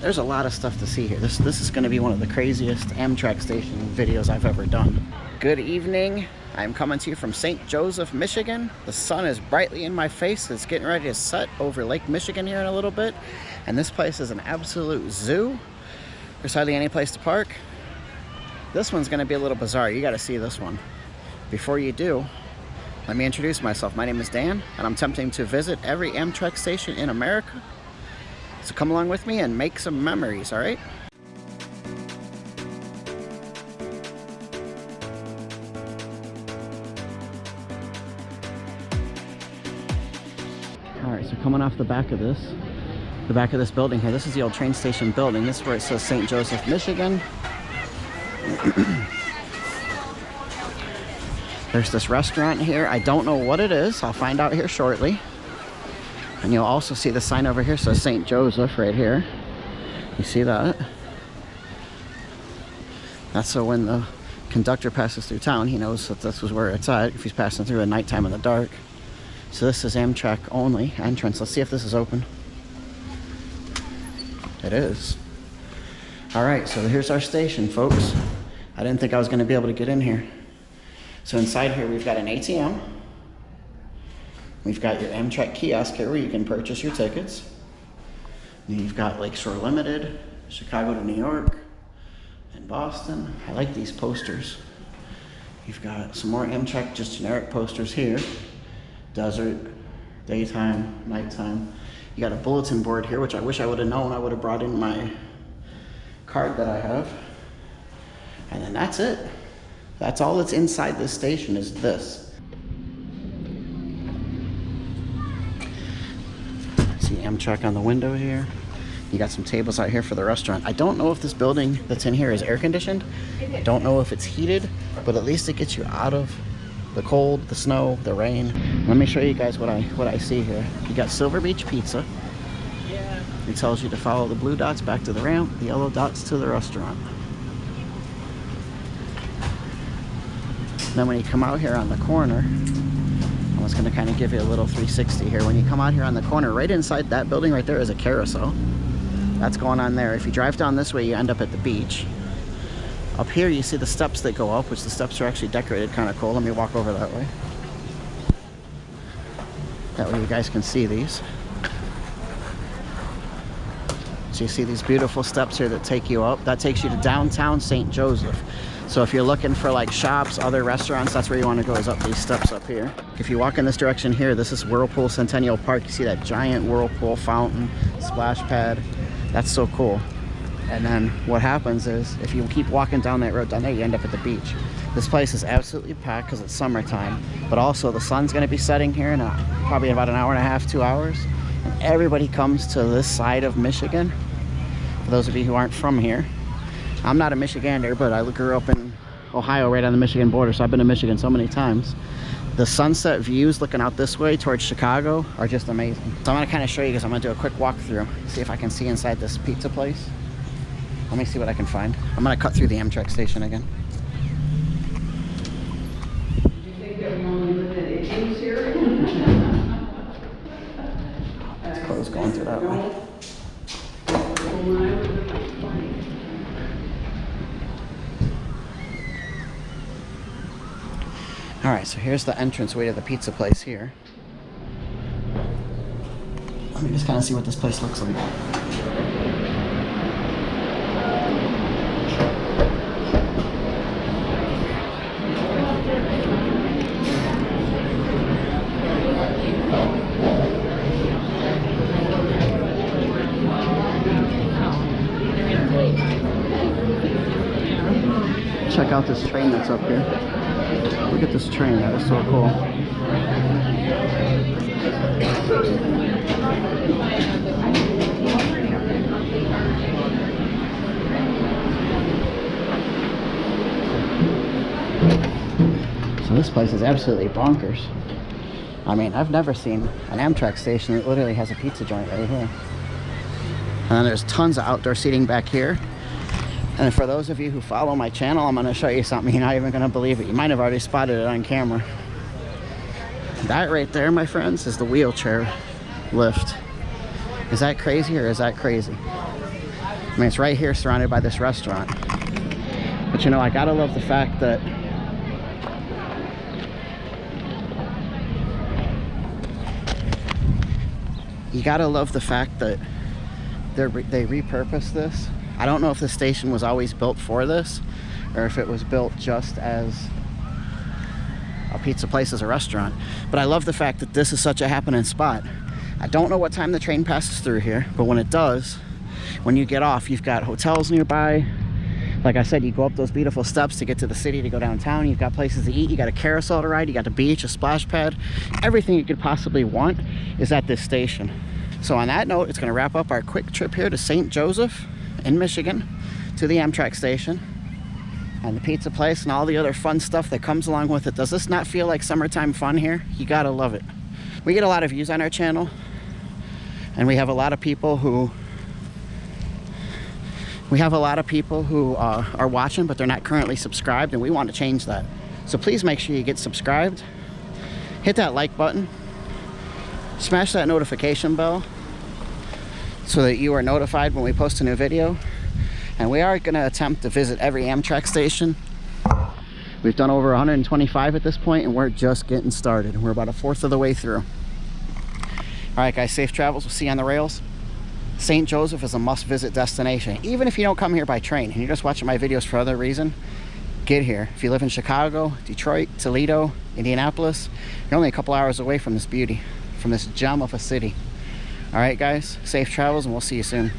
there's a lot of stuff to see here. This is going to be one of the craziest Amtrak station videos I've ever done. Good evening. I'm coming to you from St. Joseph, Michigan. The sun is brightly in my face. It's getting ready to set over Lake Michigan here in a little bit. And this place is an absolute zoo. There's hardly any place to park. This one's going to be a little bizarre. You got to see this one. Before you do, let me introduce myself. My name is Dan, and I'm attempting to visit every Amtrak station in America. So come along with me and make some memories, all right? All right, so coming off the back of this building here, this is the old train station building. This is where it says St. Joseph, Michigan. There's this restaurant here. I don't know what it is. I'll find out here shortly. And you'll also see the sign over here says St. Joseph right here. You see that? That's so when the conductor passes through town, he knows that this is where it's at if he's passing through at nighttime in the dark. So this is Amtrak only entrance. Let's see if this is open. It is. All right, so here's our station, folks. I didn't think I was going to be able to get in here. So inside here we've got an ATM. We've got your Amtrak kiosk here where you can purchase your tickets. And you've got Lakeshore Limited, Chicago to New York, and Boston. I like these posters. You've got some more Amtrak, just generic posters here. Desert, daytime, nighttime. You got a bulletin board here, which I wish I would have known. I would have brought in my card that I have. And then that's it. That's all that's inside this station is this. See Amtrak on the window here. You got some tables out here for the restaurant. I don't know if this building that's in here is air conditioned. I don't know if it's heated, but at least it gets you out of the cold, the snow, the rain. Let me show you guys what I see here. You got Silver Beach Pizza. It tells you to follow the blue dots back to the ramp, the yellow dots to the restaurant. Then when you come out here on the corner, I was going to kind of give you a little 360 here. When you come out here on the corner, right inside that building right there is a carousel. That's going on there. If you drive down this way, you end up at the beach. Up here, you see the steps that go up, which the steps are actually decorated kind of cool. Let me walk over that way. That way you guys can see these. So you see these beautiful steps here that take you up. That takes you to downtown St. Joseph. So if you're looking for like shops, other restaurants, that's where you want to go, is up these steps up here. If you walk in this direction here, this is Whirlpool Centennial Park. You see that giant Whirlpool fountain, splash pad. That's so cool. And then what happens is if you keep walking down that road down there, you end up at the beach. This place is absolutely packed because it's summertime, but also the sun's going to be setting here in probably about an hour and a half, 2 hours. And everybody comes to this side of Michigan. For those of you who aren't from here, I'm not a Michigander, but I grew up in Ohio right on the Michigan border, so I've been to Michigan so many times. The sunset views looking out this way towards Chicago are just amazing. So I'm going to kind of show you because I'm going to do a quick walkthrough, see if I can see inside this pizza place. Let me see what I can find. I'm going to cut through the Amtrak station again. Did you think that we only lived in issues here? It's closed going through that way. All right, so here's the entranceway to the pizza place here. Let me just kind of see what this place looks like. Check out this train that's up here. Look at this train, that is so cool. So this place is absolutely bonkers. I mean, I've never seen an Amtrak station that literally has a pizza joint right here. And then there's tons of outdoor seating back here. And for those of you who follow my channel, I'm going to show you something you're not even going to believe it. You might have already spotted it on camera. That right there, my friends, is the wheelchair lift. Is that crazy or is that crazy? I mean, it's right here surrounded by this restaurant. But you know, I gotta love the fact that they repurposed this. I don't know if the station was always built for this or if it was built just as a pizza place, as a restaurant. But I love the fact that this is such a happening spot. I don't know what time the train passes through here, but when it does, when you get off, you've got hotels nearby. Like I said, you go up those beautiful steps to get to the city, to go downtown. You've got places to eat, you got a carousel to ride, you got the beach, a splash pad. Everything you could possibly want is at this station. So on that note, it's going to wrap up our quick trip here to St. Joseph in Michigan, to the Amtrak station and the pizza place and all the other fun stuff that comes along with it. Does this not feel like summertime fun here? You gotta love it. We get a lot of views on our channel, and we have a lot of people who are watching, but they're not currently subscribed, and we want to change that. So please make sure you get subscribed, hit that like button, smash that notification bell so that you are notified when we post a new video. And we are going to attempt to visit every Amtrak station. We've done over 125 at this point, and we're just getting started. We're about a fourth of the way through. All right, guys, safe travels. We'll see you on the rails. St. Joseph is a must-visit destination. Even if you don't come here by train and you're just watching my videos for other reason, get here. If you live in Chicago, Detroit, Toledo, Indianapolis, you're only a couple hours away from this beauty, from this gem of a city. All right, guys, safe travels, and we'll see you soon.